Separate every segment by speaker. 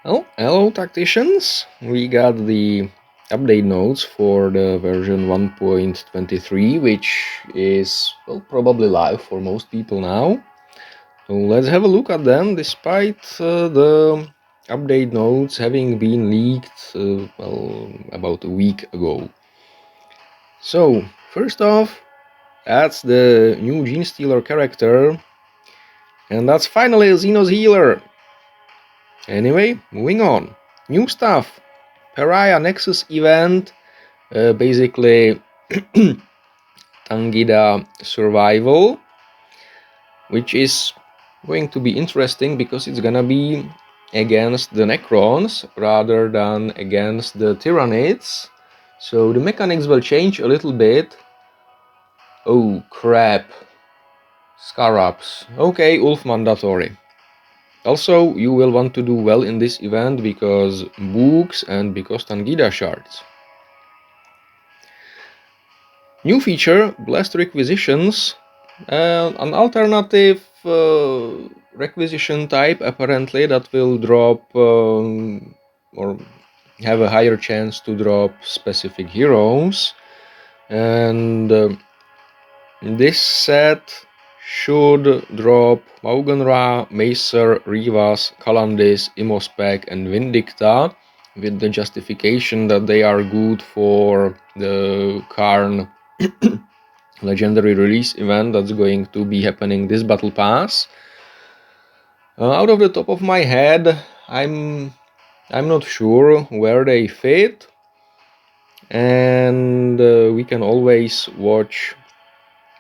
Speaker 1: Well, hello tacticians! We got the update notes for the version 1.23, which is probably live for most people now. So let's have a look at them, despite the update notes having been leaked about a week ago. So, first off, that's the new Gene Stealer character, and that's finally a Xenos healer. Anyway, moving on. New stuff. Pariah Nexus event, basically Tangida survival, which is going to be interesting because it's gonna be against the Necrons rather than against the Tyranids. So the mechanics will change a little bit. Oh crap. Scarabs. Okay, Ulf mandatory. Also, you will want to do well in this event because books and because Tangida shards. New feature, Blast Requisitions, an alternative requisition type apparently that will drop or have a higher chance to drop specific heroes. And this set should drop Maugenra, Macer, Rivas, Kalandis, Imospec and Vindicta, with the justification that they are good for the Karn legendary release event that's going to be happening this battle pass. Out of the top of my head, I'm not sure where they fit, and we can always watch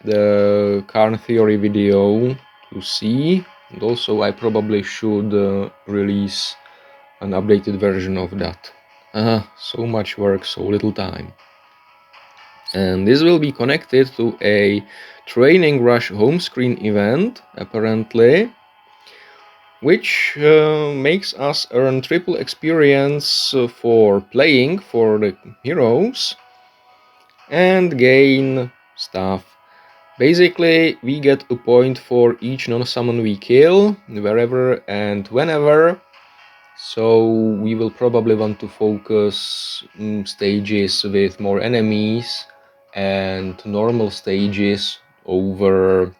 Speaker 1: the Karn theory video to see. And also I probably should release an updated version of that. So much work, so little time. And this will be connected to a Training Rush home screen event, apparently, which makes us earn triple experience for playing for the heroes and gain stuff. Basically, we get a point for each non-summon we kill, wherever and whenever. So we will probably want to focus stages with more enemies and normal stages over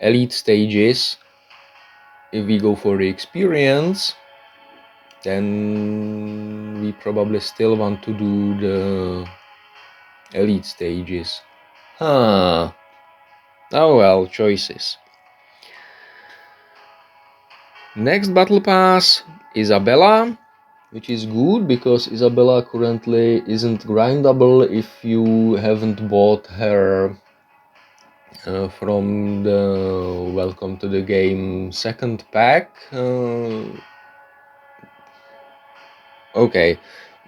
Speaker 1: elite stages. If we go for the experience, then we probably still want to do the elite stages. Oh well, choices. Next battle pass, Isabella, which is good because Isabella currently isn't grindable if you haven't bought her from the Welcome to the Game second pack. Okay,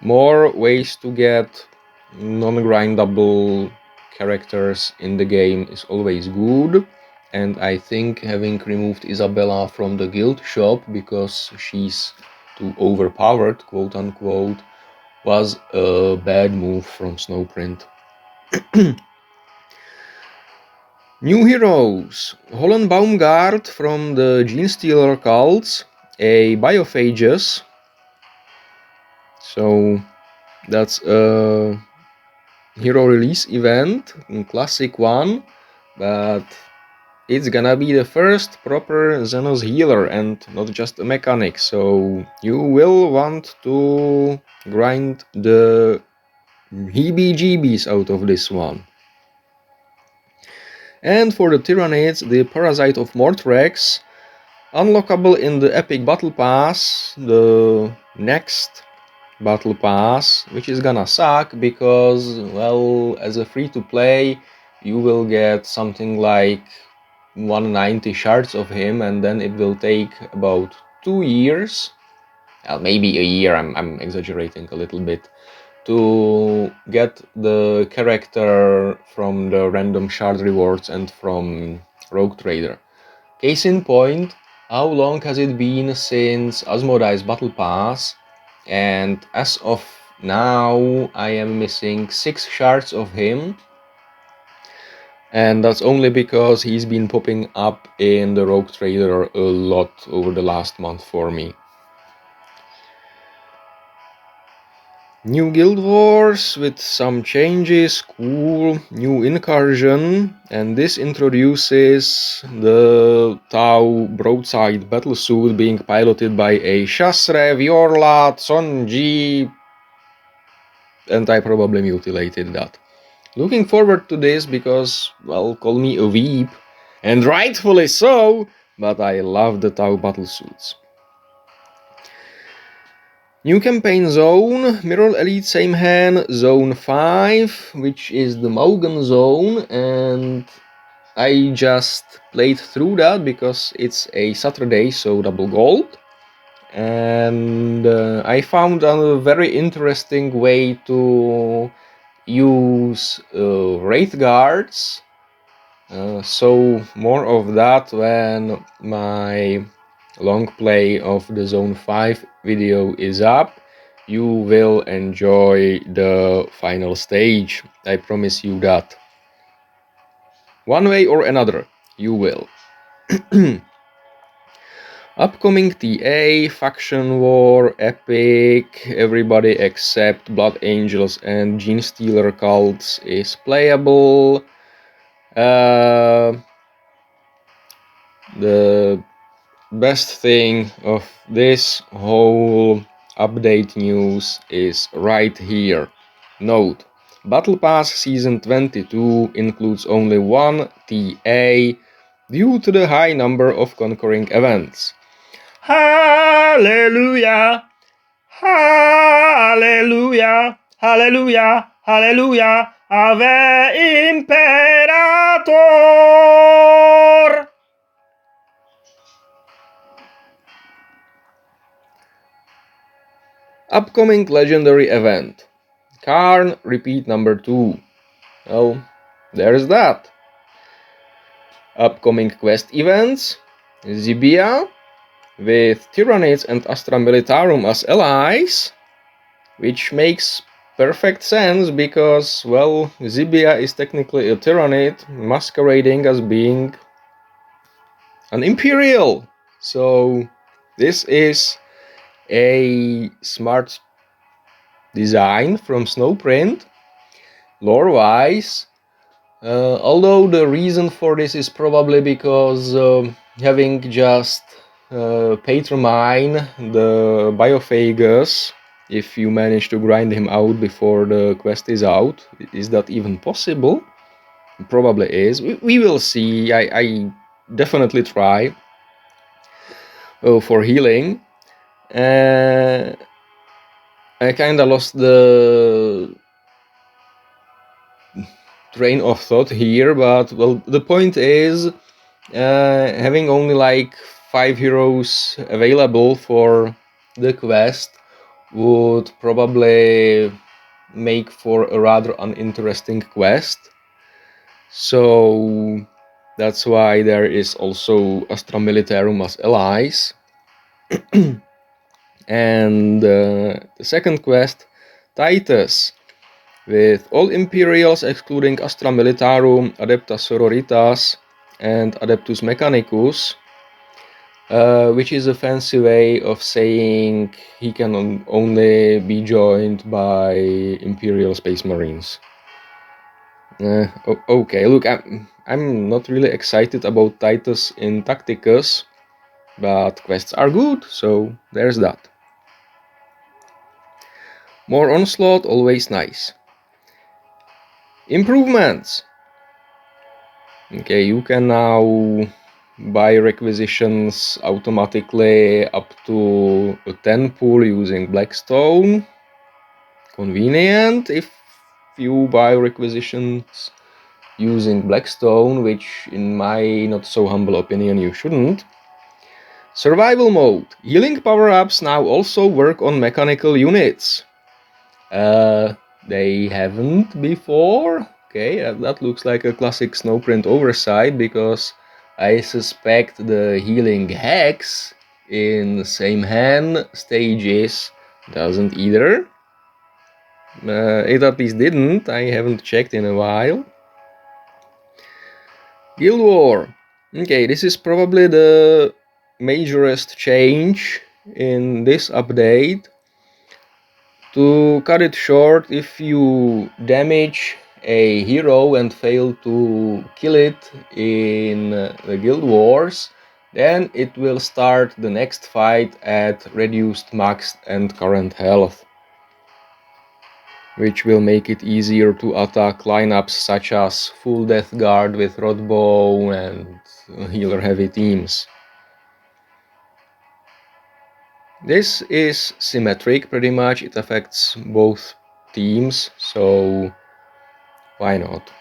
Speaker 1: more ways to get non-grindable characters in the game is always good, and I think having removed Isabella from the guild shop because she's too overpowered, quote unquote, was a bad move from Snowprint. New heroes. Holland Baumgart from the Gene Stealer cults, a Biophagus. So that's a hero release event, classic one, but it's gonna be the first proper Xenos healer and not just a mechanic, so you will want to grind the heebie-jeebies out of this one. And for the Tyranids, the Parasite of Mortrex, unlockable in the Epic Battle Pass, the next Battle Pass, which is gonna suck because, well, as a free-to-play, you will get something like 190 shards of him, and then it will take about 2 years, maybe a year, I'm exaggerating a little bit, to get the character from the random shard rewards and from Rogue Trader. Case in point, how long has it been since Asmodee's Battle Pass? And as of now, I am missing 6 shards of him. And that's only because he's been popping up in the Rogue Trader a lot over the last month for me. New Guild Wars with some changes, cool, new incursion, and this introduces the Tau broadside battlesuit being piloted by a Shasrev, Yorlat, Sonji, and I probably mutilated that. Looking forward to this because, well, call me a weeb, and rightfully so, but I love the Tau battlesuits. New campaign zone, Mirror Elite same hand, zone 5, which is the Mogan zone, and I just played through that because it's a Saturday, so double gold. And I found a very interesting way to use Wraith Guards. So more of that when my long play of the Zone 5 video is up. You will enjoy the final stage, I promise you that. One way or another, you will. Upcoming TA, Faction War, Epic, everybody except Blood Angels and Gene Stealer cults is playable. The best thing of this whole update news is right here. Note, Battle Pass Season 22 includes only one TA due to the high number of concurring events. Hallelujah! Hallelujah! Hallelujah! Hallelujah! Ave Imperator! Upcoming legendary event. Karn repeat number 2. Well, there's that. Upcoming quest events. Zibia with Tyranids and Astra Militarum as allies, which makes perfect sense because, well, Zibia is technically a Tyrannid masquerading as being an Imperial. So this is a smart design from SnowP, lore-wise. Although the reason for this is probably because having just Patromine the Biophagus, if you manage to grind him out before the quest is out, is that even possible? It probably is. We will see. I definitely try for healing. I kinda lost the train of thought here, but well, the point is having only like 5 heroes available for the quest would probably make for a rather uninteresting quest. So that's why there is also Astra Militarum as allies. And the second quest, Titus, with all Imperials excluding Astra Militarum, Adeptus Sororitas, and Adeptus Mechanicus, which is a fancy way of saying he can only be joined by Imperial Space Marines. Okay, look, I'm not really excited about Titus in Tacticus, but quests are good, so there's that. More Onslaught, always nice. Improvements! Okay, you can now buy requisitions automatically up to a 10 pool using Blackstone. Convenient if you buy requisitions using Blackstone, which in my not so humble opinion you shouldn't. Survival mode. Healing power-ups now also work on mechanical units. They haven't before. Okay, that looks like a classic SnowP oversight because I suspect the healing hex in same hand stages doesn't either. It at least didn't. I haven't checked in a while. Guild War. Okay, this is probably the majorest change in this update. To cut it short, if you damage a hero and fail to kill it in the Guild Wars, then it will start the next fight at reduced max and current health, which will make it easier to attack lineups such as full Death Guard with Rodbow and healer heavy teams. This is symmetric pretty much, it affects both teams, so why not?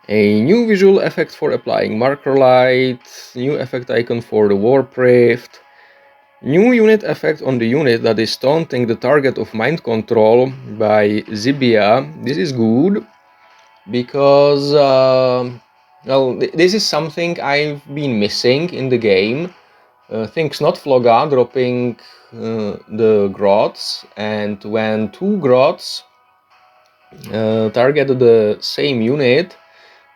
Speaker 1: A new visual effect for applying marker light, new effect icon for the Warprift, new unit effect on the unit that is taunting the target of mind control by Zibia. This is good because, well, this is something I've been missing in the game. Things not Floga dropping the grots, and when two grots target the same unit,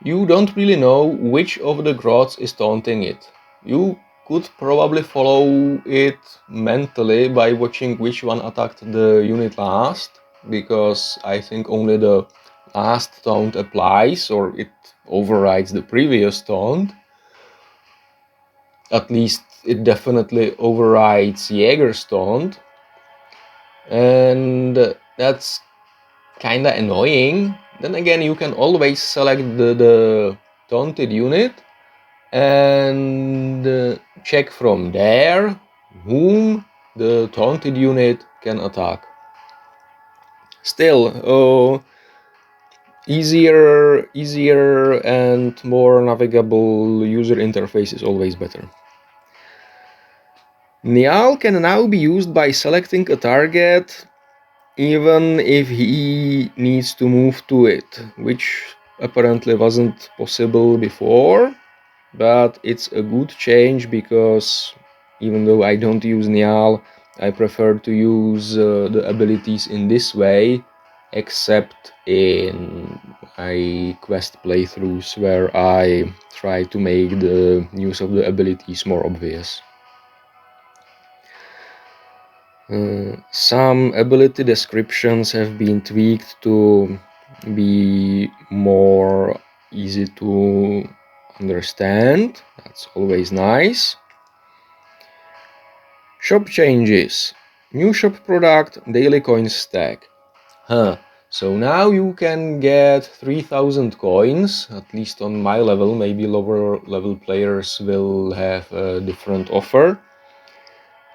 Speaker 1: you don't really know which of the grots is taunting it. You could probably follow it mentally by watching which one attacked the unit last, because I think only the last taunt applies, or it overrides the previous taunt. At least it definitely overrides Jaeger's taunt, and that's kinda annoying. Then again, you can always select the taunted unit and check from there whom the taunted unit can attack. Still, easier and more navigable user interface is always better. Niall can now be used by selecting a target even if he needs to move to it, which apparently wasn't possible before, but it's a good change because even though I don't use Niall, I prefer to use the abilities in this way, except in my quest playthroughs where I try to make the use of the abilities more obvious. Some ability descriptions have been tweaked to be more easy to understand. That's always nice. Shop changes. New shop product, daily coin stack. So now you can get 3000 coins, at least on my level. Maybe lower level players will have a different offer.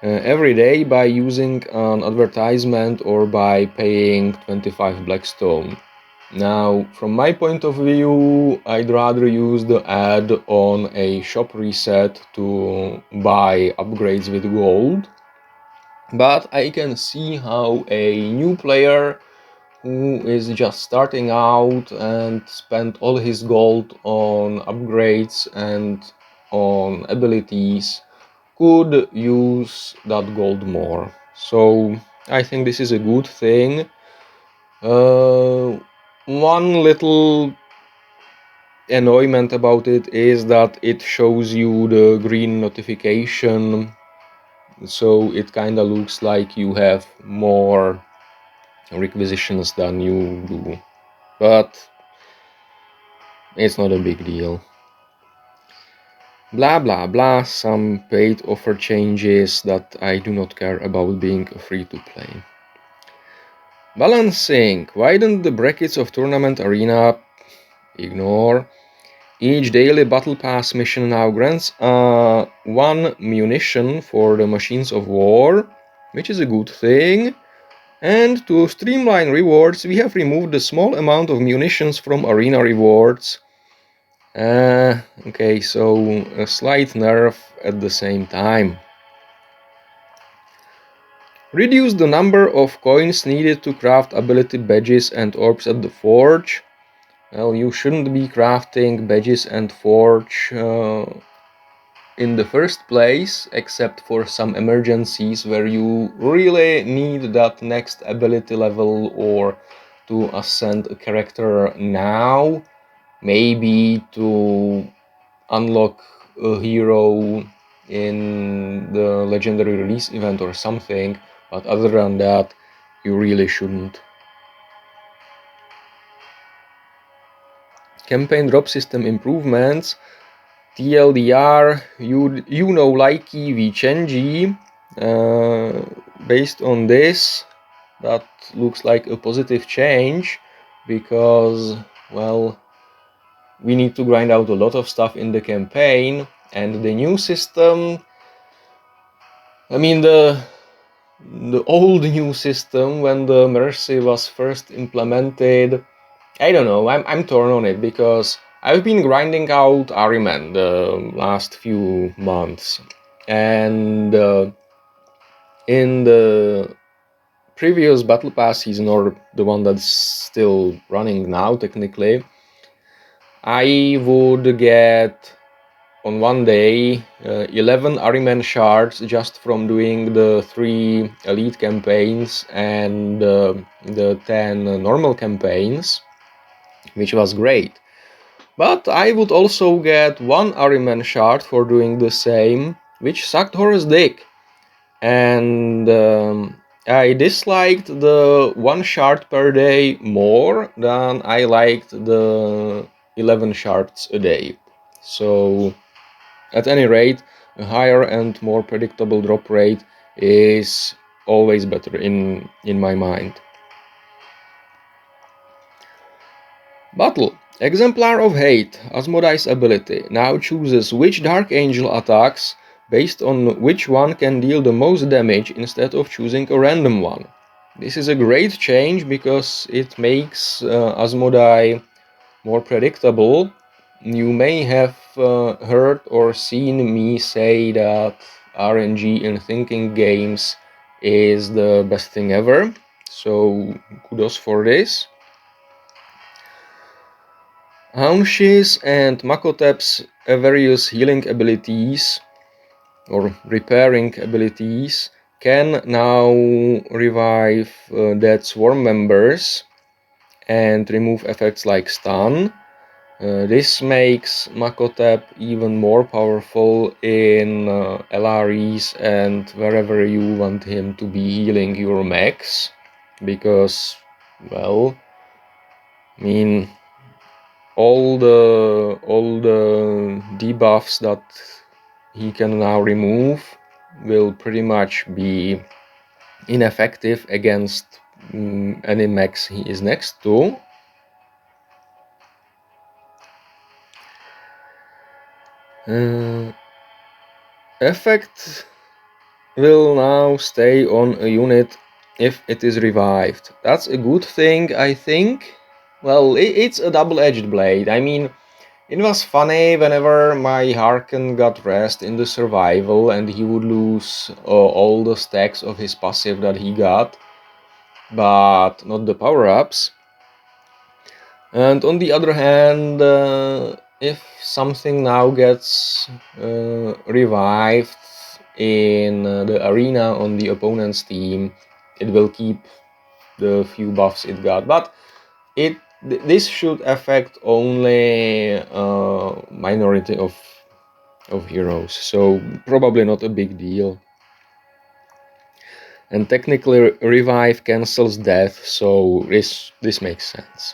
Speaker 1: Every day by using an advertisement or by paying 25 Blackstone. Now, from my point of view, I'd rather use the ad on a shop reset to buy upgrades with gold. But I can see how a new player who is just starting out and spent all his gold on upgrades and on abilities could use that gold more. So I think this is a good thing. One little annoyment about it is that it shows you the green notification, so it kinda looks like you have more requisitions than you do, but it's not a big deal. Blah blah blah, some paid offer changes that I do not care about being free to play. Balancing. Widen the brackets of Tournament Arena. Ignore. Each daily Battle Pass mission now grants 1 munition for the Machines of War, which is a good thing. And to streamline rewards, we have removed the small amount of munitions from Arena rewards. Okay, so a slight nerf at the same time. Reduce the number of coins needed to craft ability badges and orbs at the forge. Well, you shouldn't be crafting badges and forge in the first place, except for some emergencies where you really need that next ability level or to ascend a character now. maybe to unlock a hero in the legendary release event or something, but other than that, you really shouldn't. Campaign drop system improvements. TLDR, you know, likey Vichenji. Based on this, that looks like a positive change, because, well, we need to grind out a lot of stuff in the campaign, and the new system, I mean the old new system, when the Mercy was first implemented, I don't know, I'm torn on it, because I've been grinding out Ahriman the last few months, and in the previous Battle Pass season, or the one that's still running now technically, I would get on one day 11 Ahriman shards just from doing the 3 elite campaigns and the 10 normal campaigns, which was great. But I would also get 1 Ahriman shard for doing the same, which sucked horse dick. And I disliked the 1 shard per day more than I liked the 11 shards a day. So at any rate, a higher and more predictable drop rate is always better in my mind. Battle. Exemplar of Hate, Asmodee's ability, now chooses which Dark Angel attacks based on which one can deal the most damage instead of choosing a random one. This is a great change because it makes Asmodee more predictable. You may have heard or seen me say that RNG in thinking games is the best thing ever, so kudos for this. Haunsh's and Makotep's various healing abilities or repairing abilities can now revive dead swarm members and remove effects like stun. This makes Makotep even more powerful in LREs and wherever you want him to be healing your mechs, because, well, I mean, all the debuffs that he can now remove will pretty much be ineffective against any mechs he is next to. Effect will now stay on a unit if it is revived. That's a good thing, I think. Well, it's a double-edged blade. I mean, it was funny whenever my Harken got rest in the survival and he would lose all the stacks of his passive that he got, but not the power-ups. And on the other hand, if something now gets revived in the arena on the opponent's team, it will keep the few buffs it got, but this should affect only a minority of heroes, so probably not a big deal. And technically revive cancels death, so this makes sense.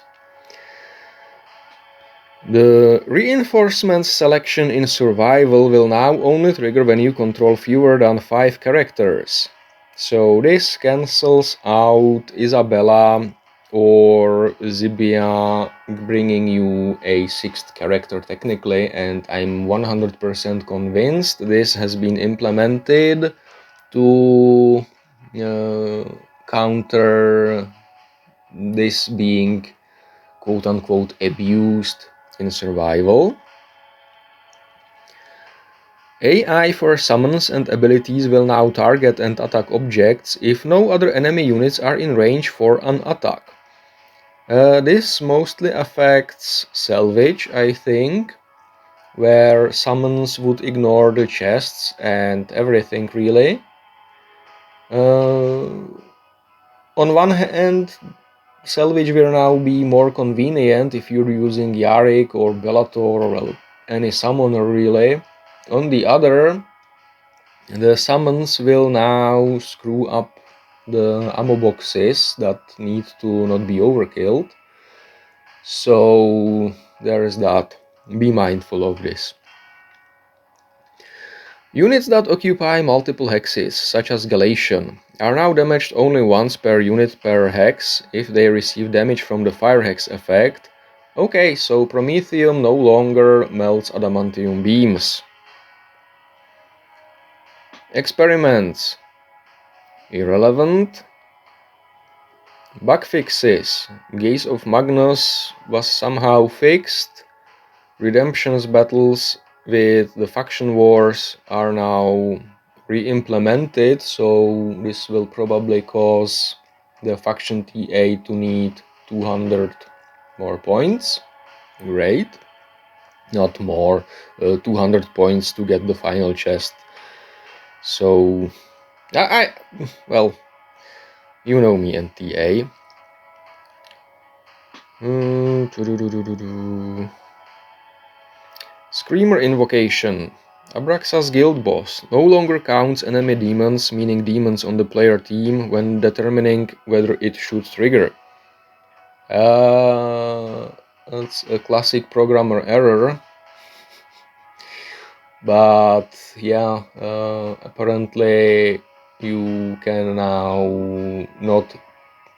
Speaker 1: The reinforcements selection in survival will now only trigger when you control fewer than 5 characters. So this cancels out Isabella or Zibia bringing you a 6th character technically, and I'm 100% convinced this has been implemented to counter this being quote-unquote abused in survival. AI for summons and abilities will now target and attack objects if no other enemy units are in range for an attack. This mostly affects salvage, I think, where summons would ignore the chests and everything really. On one hand, salvage will now be more convenient if you're using Yarick or Bellator or any summoner really. On the other, the summons will now screw up the ammo boxes that need to not be overkilled. So there is that. Be mindful of this. Units that occupy multiple hexes, such as Galatian, are now damaged only once per unit per hex if they receive damage from the fire hex effect. Okay, so Prometheum no longer melts adamantium beams. Experiments. Irrelevant. Bug fixes. Gaze of Magnus was somehow fixed. Redemption's battles with the faction wars are now re-implemented, so this will probably cause the faction TA to need 200 more points. Great. Not more, 200 points to get the final chest. So, well, you know me and TA. Screamer Invocation. Abraxas Guild Boss no longer counts enemy demons, meaning demons on the player team, when determining whether it should trigger. That's a classic programmer error. But yeah, apparently you can now not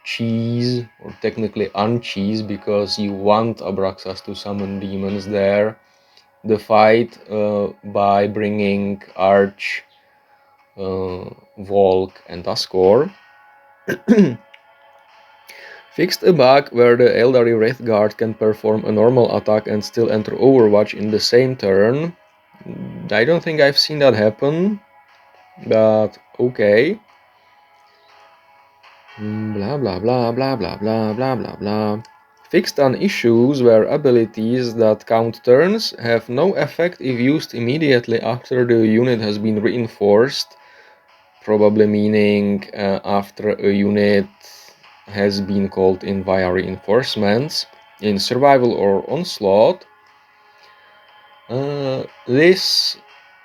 Speaker 1: cheese, or technically uncheese, because you want Abraxas to summon demons there, the fight by bringing Arch, Volk and Ascor. Fixed a bug where the Eldari Wraithguard can perform a normal attack and still enter Overwatch in the same turn. I don't think I've seen that happen, but okay. Blah blah blah blah blah blah blah blah blah. Fixed on issues where abilities that count turns have no effect if used immediately after the unit has been reinforced, probably meaning after a unit has been called in via reinforcements in survival or onslaught. This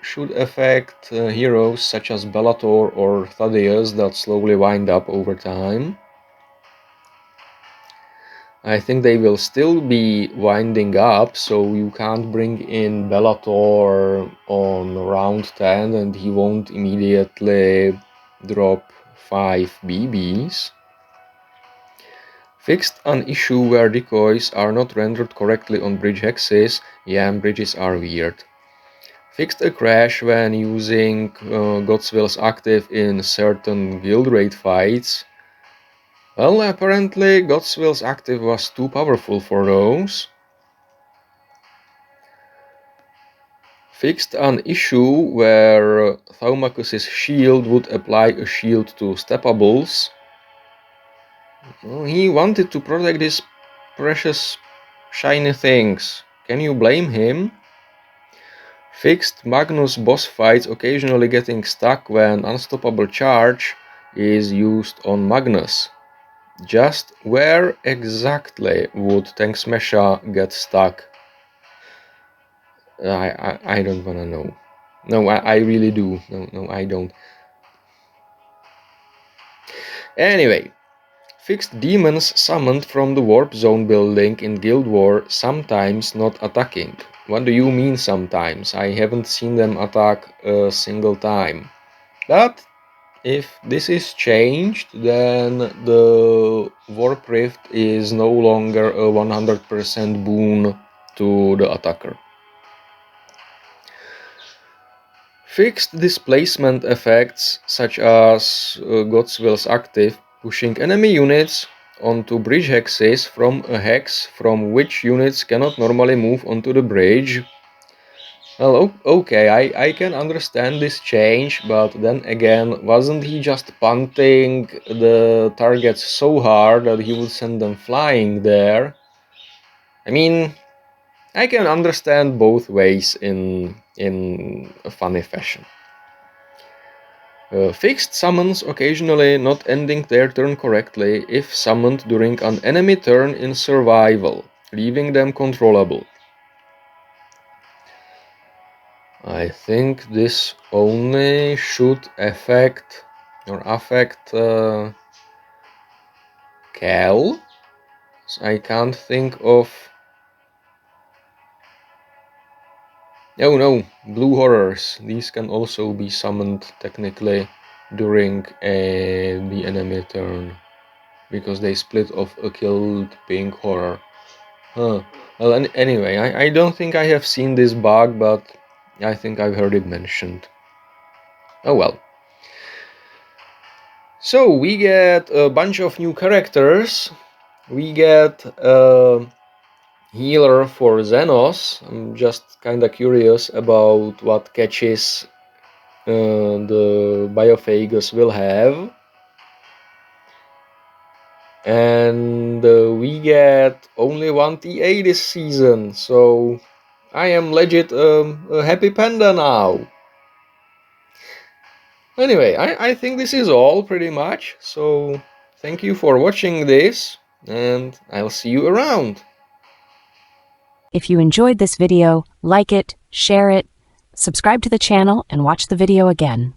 Speaker 1: should affect heroes such as Bellator or Thaddeus that slowly wind up over time. I think they will still be winding up, so you can't bring in Bellator on round 10 and he won't immediately drop 5 BBs. Fixed an issue where decoys are not rendered correctly on bridge hexes. Yeah, bridges are weird. Fixed a crash when using God's Will's active in certain guild raid fights. Well, apparently God's Will's active was too powerful for those. Fixed an issue where Thaumakus's shield would apply a shield to steppables. He wanted to protect his precious shiny things. Can you blame him? Fixed Magnus boss fights occasionally getting stuck when unstoppable charge is used on Magnus. Just where exactly would Tank Smasher get stuck? I don't wanna know. No, I really do. No, I don't. Anyway, fixed demons summoned from the Warp Zone building in Guild War sometimes not attacking. What do you mean sometimes? I haven't seen them attack a single time. But if this is changed, then the Warp Rift is no longer a 100% boon to the attacker. Fixed displacement effects such as God's Will's active, pushing enemy units onto bridge hexes from a hex from which units cannot normally move onto the bridge. Well, okay, I can understand this change, but then again, wasn't he just punting the targets so hard that he would send them flying there? I mean, I can understand both ways in a funny fashion. Fixed summons occasionally not ending their turn correctly if summoned during an enemy turn in survival, leaving them controllable. I think this only should affect Cal. So I can't think of... Oh no, blue horrors. These can also be summoned technically during the enemy turn, because they split off a killed pink horror. Huh. Well, anyway, I don't think I have seen this bug, but I think I've heard it mentioned. Oh well. So we get a bunch of new characters. We get a healer for Xenos. I'm just kinda curious about what catches the Biophagus will have. And we get only one TA this season, so I am legit a happy panda now. Anyway, I think this is all pretty much, so thank you for watching this, and I'll see you around.
Speaker 2: If you enjoyed this video, like it, share it, subscribe to the channel, and watch the video again.